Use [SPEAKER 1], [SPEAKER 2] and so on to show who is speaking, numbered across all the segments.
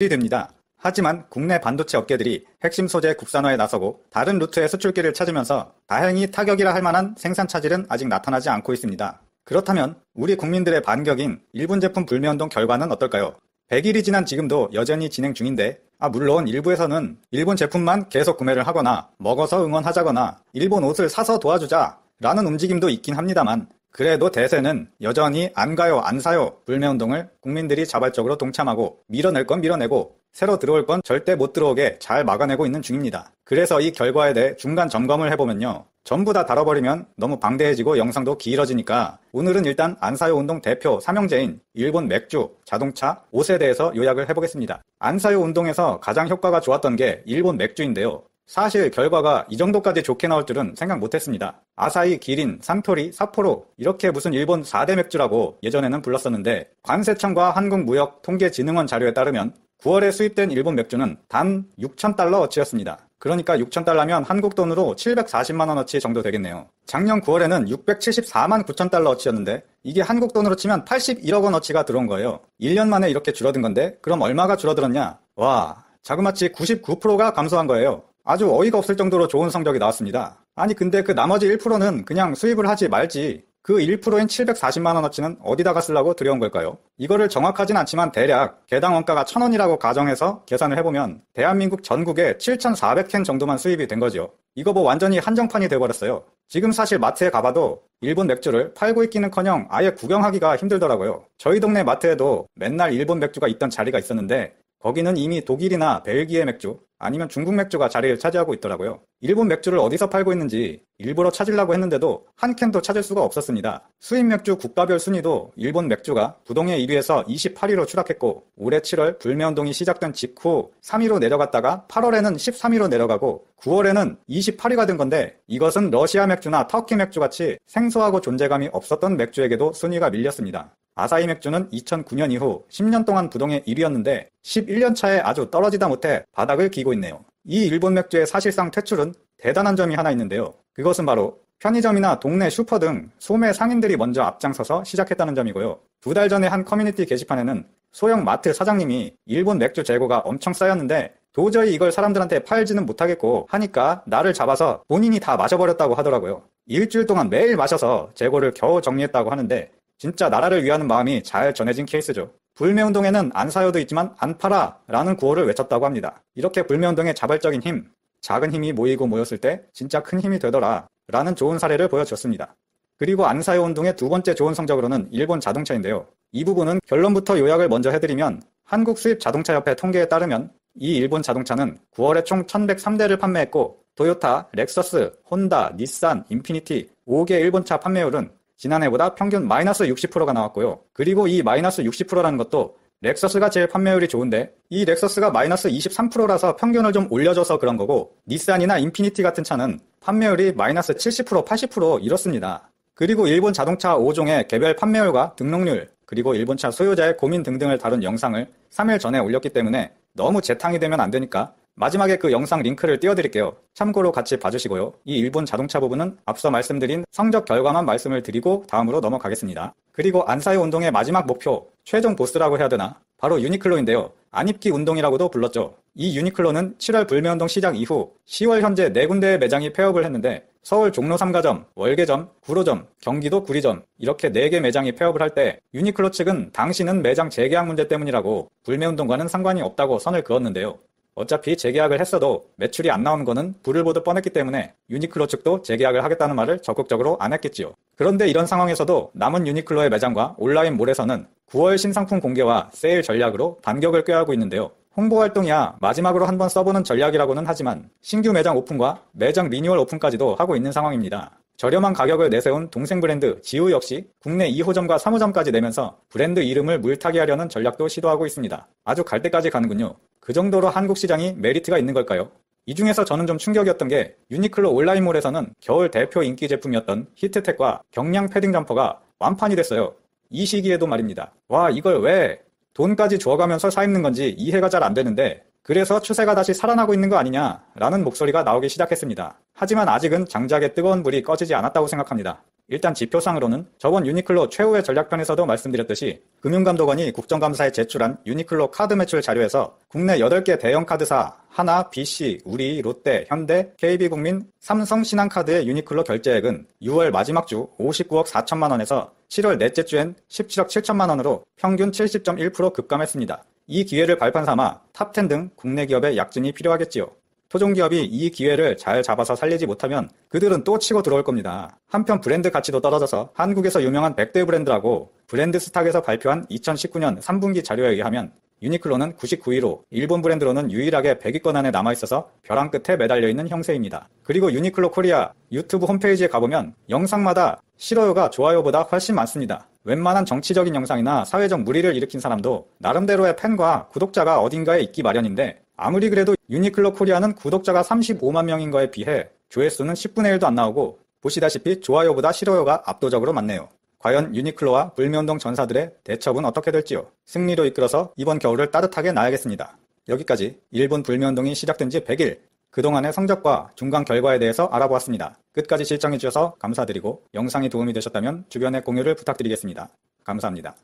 [SPEAKER 1] 됩니다. 하지만 국내 반도체 업계들이 핵심 소재 국산화에 나서고 다른 루트의 수출길을 찾으면서 다행히 타격이라 할 만한 생산 차질은 아직 나타나지 않고 있습니다. 그렇다면 우리 국민들의 반격인 일본 제품 불매운동 결과는 어떨까요? 100일이 지난 지금도 여전히 진행 중인데, 물론 일부에서는 일본 제품만 계속 구매를 하거나 먹어서 응원하자거나 일본 옷을 사서 도와주자 라는 움직임도 있긴 합니다만, 그래도 대세는 여전히 안 가요 안 사요 불매운동을 국민들이 자발적으로 동참하고 밀어낼 건 밀어내고 새로 들어올 건 절대 못 들어오게 잘 막아내고 있는 중입니다. 그래서 이 결과에 대해 중간 점검을 해보면요, 전부 다 다뤄버리면 너무 방대해지고 영상도 길어지니까 오늘은 일단 안 사요 운동 대표 삼형제인 일본 맥주, 자동차, 옷에 대해서 요약을 해보겠습니다. 안 사요 운동에서 가장 효과가 좋았던 게 일본 맥주인데요, 사실 결과가 이 정도까지 좋게 나올 줄은 생각 못했습니다. 아사히, 기린, 산토리, 삿포로 이렇게 무슨 일본 4대 맥주라고 예전에는 불렀었는데, 관세청과 한국무역통계진흥원 자료에 따르면 9월에 수입된 일본 맥주는 단 6,000달러어치였습니다. 그러니까 6,000달러면 한국 돈으로 740만원어치 정도 되겠네요. 작년 9월에는 674만 9,000달러어치였는데 이게 한국 돈으로 치면 81억원어치가 들어온 거예요. 1년 만에 이렇게 줄어든 건데 그럼 얼마가 줄어들었냐? 와, 자그마치 99%가 감소한 거예요. 아주 어이가 없을 정도로 좋은 성적이 나왔습니다. 아니 근데 그 나머지 1%는 그냥 수입을 하지 말지 그 1%인 740만원어치는 어디다가 쓰려고 들여온 걸까요? 이거를 정확하진 않지만 대략 개당 원가가 1,000원이라고 가정해서 계산을 해보면 대한민국 전국에 7,400캔 정도만 수입이 된 거죠. 이거 뭐 완전히 한정판이 돼버렸어요. 지금 사실 마트에 가봐도 일본 맥주를 팔고 있기는커녕 아예 구경하기가 힘들더라고요. 저희 동네 마트에도 맨날 일본 맥주가 있던 자리가 있었는데 거기는 이미 독일이나 벨기에 맥주 아니면 중국 맥주가 자리를 차지하고 있더라고요. 일본 맥주를 어디서 팔고 있는지 일부러 찾으려고 했는데도 한 캔도 찾을 수가 없었습니다. 수입 맥주 국가별 순위도 일본 맥주가 부동의 1위에서 28위로 추락했고, 올해 7월 불매운동이 시작된 직후 3위로 내려갔다가 8월에는 13위로 내려가고 9월에는 28위가 된 건데, 이것은 러시아 맥주나 터키 맥주 같이 생소하고 존재감이 없었던 맥주에게도 순위가 밀렸습니다. 아사히 맥주는 2009년 이후 10년 동안 부동의 1위였는데 11년 차에 아주 떨어지다 못해 바닥을 기고 있네요. 이 일본 맥주의 사실상 퇴출은 대단한 점이 하나 있는데요. 그것은 바로 편의점이나 동네 슈퍼 등 소매 상인들이 먼저 앞장서서 시작했다는 점이고요. 2달 전에 한 커뮤니티 게시판에는 소형 마트 사장님이 일본 맥주 재고가 엄청 쌓였는데 도저히 이걸 사람들한테 팔지는 못하겠고 하니까 나를 잡아서 본인이 다 마셔버렸다고 하더라고요. 일주일 동안 매일 마셔서 재고를 겨우 정리했다고 하는데 진짜 나라를 위하는 마음이 잘 전해진 케이스죠. 불매운동에는 안 사요도 있지만 안 팔아 라는 구호를 외쳤다고 합니다. 이렇게 불매운동의 자발적인 힘, 작은 힘이 모이고 모였을 때 진짜 큰 힘이 되더라 라는 좋은 사례를 보여줬습니다. 그리고 안 사요 운동의 두 번째 좋은 성적으로는 일본 자동차인데요. 이 부분은 결론부터 요약을 먼저 해드리면 한국수입자동차협회 통계에 따르면 이 일본 자동차는 9월에 총 1,103대를 판매했고 토요타, 렉서스, 혼다, 닛산, 인피니티 5개 일본차 판매율은 지난해보다 평균 마이너스 60%가 나왔고요. 그리고 이 마이너스 60%라는 것도 렉서스가 제일 판매율이 좋은데 이 렉서스가 마이너스 23%라서 평균을 좀 올려줘서 그런 거고, 닛산이나 인피니티 같은 차는 판매율이 마이너스 70%, 80% 이렇습니다. 그리고 일본 자동차 5종의 개별 판매율과 등록률, 그리고 일본차 소유자의 고민 등등을 다룬 영상을 3일 전에 올렸기 때문에 너무 재탕이 되면 안 되니까 마지막에 그 영상 링크를 띄워드릴게요. 참고로 같이 봐주시고요. 이 일본 자동차 부분은 앞서 말씀드린 성적 결과만 말씀을 드리고 다음으로 넘어가겠습니다. 그리고 안사요 운동의 마지막 목표, 최종 보스라고 해야 되나? 바로 유니클로인데요. 안 입기 운동이라고도 불렀죠. 이 유니클로는 7월 불매운동 시작 이후 10월 현재 4군데의 매장이 폐업을 했는데 서울 종로 3가점, 월계점, 구로점, 경기도 구리점 이렇게 4개 매장이 폐업을 할 때 유니클로 측은 당시는 매장 재계약 문제 때문이라고 불매운동과는 상관이 없다고 선을 그었는데요. 어차피 재계약을 했어도 매출이 안 나오는 거는 불을 보듯 뻔했기 때문에 유니클로 측도 재계약을 하겠다는 말을 적극적으로 안 했겠지요. 그런데 이런 상황에서도 남은 유니클로의 매장과 온라인 몰에서는 9월 신상품 공개와 세일 전략으로 반격을 꾀하고 있는데요. 홍보 활동이야 마지막으로 한번 써보는 전략이라고는 하지만 신규 매장 오픈과 매장 리뉴얼 오픈까지도 하고 있는 상황입니다. 저렴한 가격을 내세운 동생 브랜드 지우 역시 국내 2호점과 3호점까지 내면서 브랜드 이름을 물타기 하려는 전략도 시도하고 있습니다. 아주 갈 때까지 가는군요. 그 정도로 한국 시장이 메리트가 있는 걸까요? 이 중에서 저는 좀 충격이었던 게 유니클로 온라인몰에서는 겨울 대표 인기 제품이었던 히트텍과 경량 패딩 점퍼가 완판이 됐어요. 이 시기에도 말입니다. 와, 이걸 왜 돈까지 줘가면서 사 입는 건지 이해가 잘 안 되는데 그래서 추세가 다시 살아나고 있는 거 아니냐라는 목소리가 나오기 시작했습니다. 하지만 아직은 장작의 뜨거운 불이 꺼지지 않았다고 생각합니다. 일단 지표상으로는 저번 유니클로 최후의 전략편에서도 말씀드렸듯이 금융감독원이 국정감사에 제출한 유니클로 카드 매출 자료에서 국내 8개 대형 카드사 하나, BC, 우리, 롯데, 현대, KB국민, 삼성, 신한카드의 유니클로 결제액은 6월 마지막 주 59억 4천만 원에서 7월 넷째 주엔 17억 7천만 원으로 평균 70.1% 급감했습니다. 이 기회를 발판 삼아 탑10 등 국내 기업의 약진이 필요하겠지요. 토종기업이 이 기회를 잘 잡아서 살리지 못하면 그들은 또 치고 들어올 겁니다. 한편 브랜드 가치도 떨어져서 한국에서 유명한 100대 브랜드라고 브랜드 스탁에서 발표한 2019년 3분기 자료에 의하면 유니클로는 99위로 일본 브랜드로는 유일하게 100위권 안에 남아있어서 벼랑 끝에 매달려 있는 형세입니다. 그리고 유니클로 코리아 유튜브 홈페이지에 가보면 영상마다 싫어요가 좋아요보다 훨씬 많습니다. 웬만한 정치적인 영상이나 사회적 물의를 일으킨 사람도 나름대로의 팬과 구독자가 어딘가에 있기 마련인데 아무리 그래도 유니클로 코리아는 구독자가 35만 명인 거에 비해 조회수는 10분의 1도 안 나오고 보시다시피 좋아요보다 싫어요가 압도적으로 많네요. 과연 유니클로와 불매운동 전사들의 대첩은 어떻게 될지요? 승리로 이끌어서 이번 겨울을 따뜻하게 나야겠습니다. 여기까지 일본 불매운동이 시작된 지 100일, 그동안의 성적과 중간 결과에 대해서 알아보았습니다. 끝까지 시청해주셔서 감사드리고 영상이 도움이 되셨다면 주변에 공유를 부탁드리겠습니다. 감사합니다.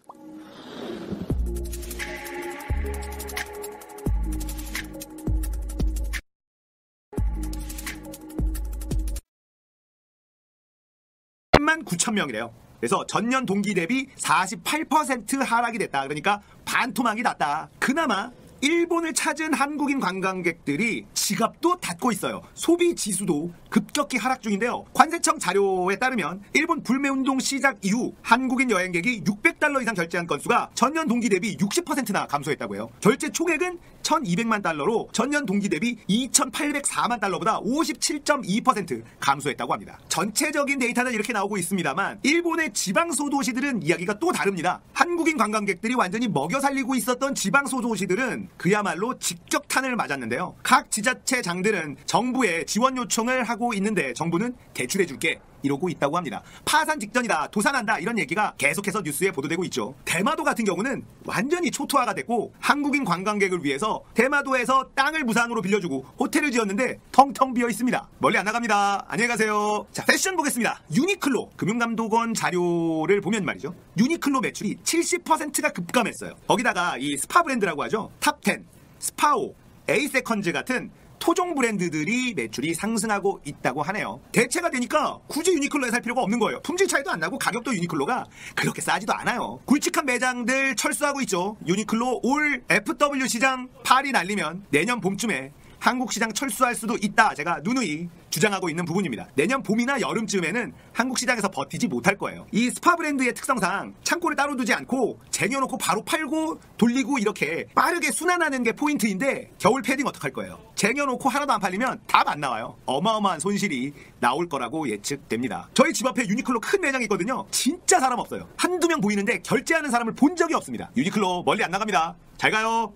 [SPEAKER 2] 만 9천 명이래요. 그래서 전년 동기 대비 48% 하락이 됐다. 그러니까 반토막이 났다. 그나마 일본을 찾은 한국인 관광객들이 지갑도 닫고 있어요. 소비 지수도 급격히 하락 중인데요. 관세청 자료에 따르면 일본 불매운동 시작 이후 한국인 여행객이 600달러 이상 결제한 건수가 전년 동기 대비 60%나 감소했다고 해요. 결제 총액은 1200만 달러로 전년 동기 대비 2804만 달러보다 57.2% 감소했다고 합니다. 전체적인 데이터는 이렇게 나오고 있습니다만 일본의 지방소도시들은 이야기가 또 다릅니다. 한국인 관광객들이 완전히 먹여 살리고 있었던 지방소도시들은 그야말로 직격탄을 맞았는데요. 각 지자체장들은 정부에 지원 요청을 하고 있는데 정부는 대출해줄게 이러고 있다고 합니다. 파산 직전이다, 도산한다 이런 얘기가 계속해서 뉴스에 보도되고 있죠. 대마도 같은 경우는 완전히 초토화가 됐고 한국인 관광객을 위해서 대마도에서 땅을 무상으로 빌려주고 호텔을 지었는데 텅텅 비어 있습니다. 멀리 안 나갑니다. 안녕히 가세요. 자, 패션 보겠습니다. 유니클로 금융감독원 자료를 보면 말이죠. 유니클로 매출이 70%가 급감했어요. 거기다가 이 스파 브랜드라고 하죠. 탑10, 스파오, 에이세컨즈 같은 토종 브랜드들이 매출이 상승하고 있다고 하네요. 대체가 되니까 굳이 유니클로에 살 필요가 없는 거예요. 품질 차이도 안 나고 가격도 유니클로가 그렇게 싸지도 않아요. 굵직한 매장들 철수하고 있죠. 유니클로 올 FW 시장 팔이 날리면 내년 봄쯤에 한국 시장 철수할 수도 있다. 제가 누누이 주장하고 있는 부분입니다. 내년 봄이나 여름쯤에는 한국 시장에서 버티지 못할 거예요. 이 스파 브랜드의 특성상 창고를 따로 두지 않고 쟁여놓고 바로 팔고 돌리고 이렇게 빠르게 순환하는 게 포인트인데 겨울 패딩 어떡할 거예요? 쟁여놓고 하나도 안 팔리면 답 안 나와요. 어마어마한 손실이 나올 거라고 예측됩니다. 저희 집 앞에 유니클로 큰 매장이 있거든요. 진짜 사람 없어요. 한두 명 보이는데 결제하는 사람을 본 적이 없습니다. 유니클로 멀리 안 나갑니다. 잘 가요.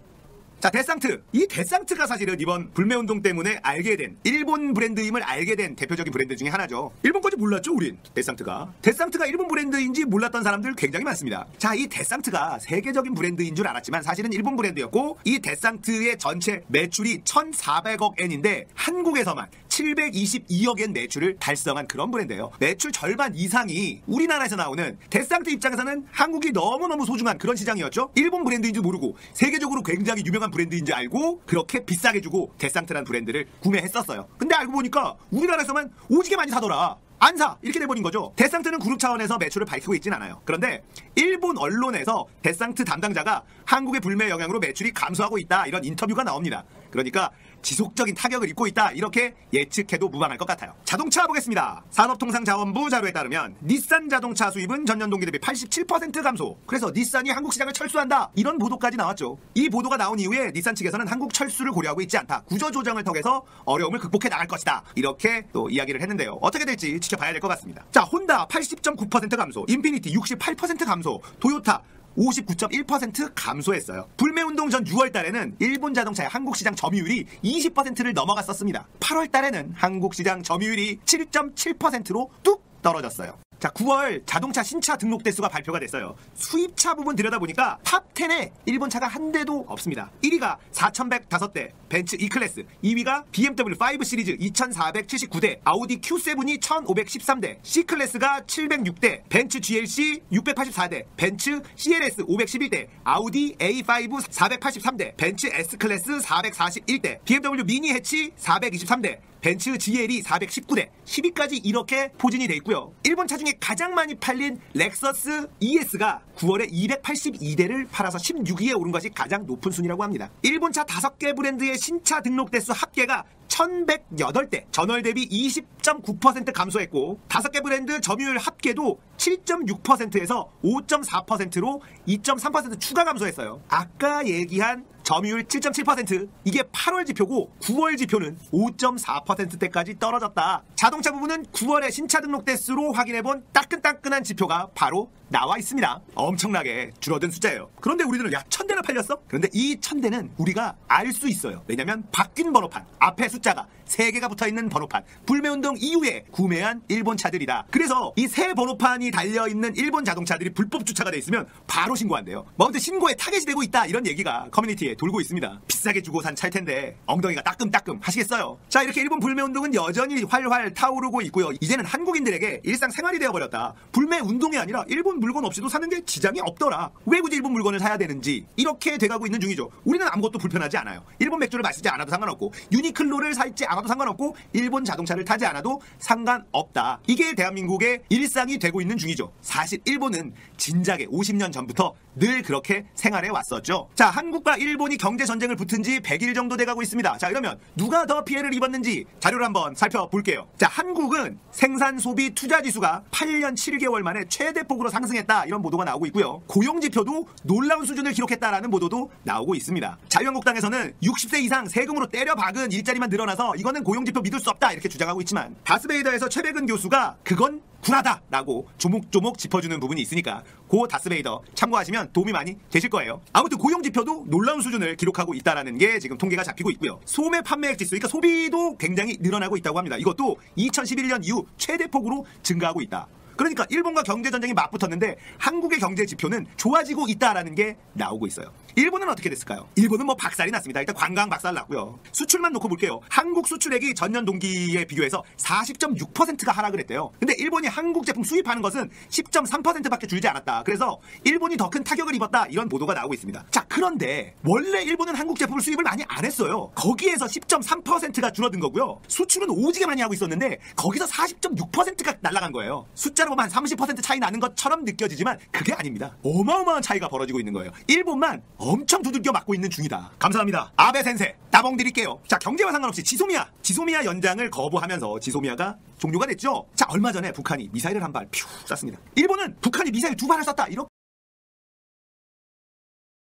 [SPEAKER 2] 자, 데상트. 이 데상트가 사실은 이번 불매운동 때문에 알게 된, 일본 브랜드임을 알게 된 대표적인 브랜드 중에 하나죠. 일본 건지 몰랐죠, 우린? 데상트가 일본 브랜드인지 몰랐던 사람들 굉장히 많습니다. 자, 이 데상트가 세계적인 브랜드인 줄 알았지만 사실은 일본 브랜드였고 이 데상트의 전체 매출이 1,400억 엔인데 한국에서만 722억 엔 매출을 달성한 그런 브랜드예요. 매출 절반 이상이 우리나라에서 나오는 데상트 입장에서는 한국이 너무너무 소중한 그런 시장이었죠. 일본 브랜드인 줄 모르고 세계적으로 굉장히 유명한 브랜드인 줄 알고 그렇게 비싸게 주고 데상트라는 브랜드를 구매했었어요. 근데 알고 보니까 우리나라에서만 오지게 많이 사더라. 안 사! 이렇게 돼버린 거죠. 데상트는 그룹 차원에서 매출을 밝히고 있진 않아요. 그런데 일본 언론에서 데상트 담당자가 한국의 불매 영향으로 매출이 감소하고 있다 이런 인터뷰가 나옵니다. 그러니까 지속적인 타격을 입고 있다 이렇게 예측해도 무방할 것 같아요. 자동차 보겠습니다. 산업통상자원부 자료에 따르면 닛산 자동차 수입은 전년 동기 대비 87% 감소. 그래서 닛산이 한국 시장을 철수한다 이런 보도까지 나왔죠. 이 보도가 나온 이후에 닛산 측에서는 한국 철수를 고려하고 있지 않다. 구조조정을 통해서 어려움을 극복해 나갈 것이다. 이렇게 또 이야기를 했는데요. 어떻게 될지 지켜봐야 될 것 같습니다. 자, 혼다 80.9% 감소, 인피니티 68% 감소, 토요타 59.1% 감소했어요. 불매운동 전 6월 달에는 일본 자동차의 한국 시장 점유율이 20%를 넘어갔었습니다. 8월 달에는 한국 시장 점유율이 7.7%로 뚝 떨어졌어요. 자, 9월 자동차 신차 등록 대수가 발표가 됐어요. 수입차 부분 들여다보니까 탑10에 일본 차가 한 대도 없습니다. 1위가 4105대 벤츠 E클래스, 2위가 BMW 5 시리즈 2479대, 아우디 Q7이 1513대, C클래스가 706대, 벤츠 GLC 684대, 벤츠 CLS 511대, 아우디 A5 483대, 벤츠 S클래스 441대, BMW 미니 해치 423대, 벤츠 GLE 419대, 10위까지 이렇게 포진이 돼 있고요. 일본 차 중에 가장 많이 팔린 렉서스 ES가 9월에 282대를 팔아서 16위에 오른 것이 가장 높은 순위라고 합니다. 일본 차 5개 브랜드의 신차 등록 대수 합계가 1108대, 전월 대비 20.9% 감소했고 5개 브랜드 점유율 합계도 7.6%에서 5.4%로 2.3% 추가 감소했어요. 아까 얘기한 점유율 7.7%, 이게 8월 지표고 9월 지표는 5.4%대까지 떨어졌다. 자동차 부분은 9월의 신차 등록 대수로 확인해본 따끈따끈한 지표가 바로 나와 있습니다. 엄청나게 줄어든 숫자예요. 그런데 우리들은 야 1000대나 팔렸어? 그런데 이 1000대는 우리가 알 수 있어요. 왜냐면 바뀐 번호판, 앞에 숫자가 3개가 붙어있는 번호판, 불매운동 이후에 구매한 일본 차들이다. 그래서 이 새 번호판이 달려있는 일본 자동차들이 불법 주차가 돼 있으면 바로 신고한대요. 뭐 아무튼 신고에 타겟이 되고 있다, 이런 얘기가 커뮤니티에 돌고 있습니다. 비싸게 주고 산 차일 텐데 엉덩이가 따끔따끔 하시겠어요? 자, 이렇게 일본 불매운동은 여전히 활활 타오르고 있고요. 이제는 한국인들에게 일상생활이 되어버렸다. 불매운동이 아니라 일본 물건 없이도 사는 게 지장이 없더라. 왜 굳이 일본 물건을 사야 되는지, 이렇게 돼가고 있는 중이죠. 우리는 아무것도 불편하지 않아요. 일본 맥주를 마시지 않아도 상관없고, 유니클로를 사지 않아도 상관없고, 일본 자동차를 타지 않아도 상관없다. 이게 대한민국의 일상이 되고 있는 중이죠. 사실 일본은 진작에 50년 전부터 늘 그렇게 생활해 왔었죠. 자, 한국과 일본이 경제전쟁을 붙은 지 100일 정도 돼가고 있습니다. 자, 그러면 누가 더 피해를 입었는지 자료를 한번 살펴볼게요. 자, 한국은 생산 소비 투자 지수가 8년 7개월 만에 최대폭으로 상승했다, 이런 보도가 나오고 있고요. 고용지표도 놀라운 수준을 기록했다라는 보도도 나오고 있습니다. 자유한국당에서는 60세 이상 세금으로 때려박은 일자리만 늘어나서 이거는 고용지표 믿을 수 없다, 이렇게 주장하고 있지만, 다스베이더에서 최백은 교수가 그건 굴하다라고 조목조목 짚어주는 부분이 있으니까 고 다스베이더 참고하시면 도움이 많이 되실 거예요. 아무튼 고용지표도 놀라운 수준을 기록하고 있다는 게 지금 통계가 잡히고 있고요. 소매 판매액 지수, 그러니까 소비도 굉장히 늘어나고 있다고 합니다. 이것도 2011년 이후 최대폭으로 증가하고 있다. 그러니까 일본과 경제전쟁이 맞붙었는데 한국의 경제 지표는 좋아지고 있다라는 게 나오고 있어요. 일본은 어떻게 됐을까요? 일본은 뭐 박살이 났습니다. 일단 관광 박살 났고요. 수출만 놓고 볼게요. 한국 수출액이 전년 동기에 비교해서 40.6%가 하락을 했대요. 근데 일본이 한국 제품 수입하는 것은 10.3%밖에 줄지 않았다. 그래서 일본이 더 큰 타격을 입었다, 이런 보도가 나오고 있습니다. 자, 그런데 원래 일본은 한국 제품을 수입을 많이 안 했어요. 거기에서 10.3%가 줄어든 거고요. 수출은 오지게 많이 하고 있었는데 거기서 40.6%가 날아간 거예요. 숫자로 보면 한 30% 차이 나는 것처럼 느껴지지만 그게 아닙니다. 어마어마한 차이가 벌어지고 있는 거예요. 일본만 엄청 두들겨 맞고 있는 중이다. 감사합니다. 아베 센세 따봉 드릴게요. 자, 경제와 상관없이 지소미아 연장을 거부하면서 지소미아가 종료가 됐죠. 자, 얼마 전에 북한이 미사일을 한 발 퓨 쐈습니다. 일본은 북한이 미사일 2발을 쐈다, 이렇게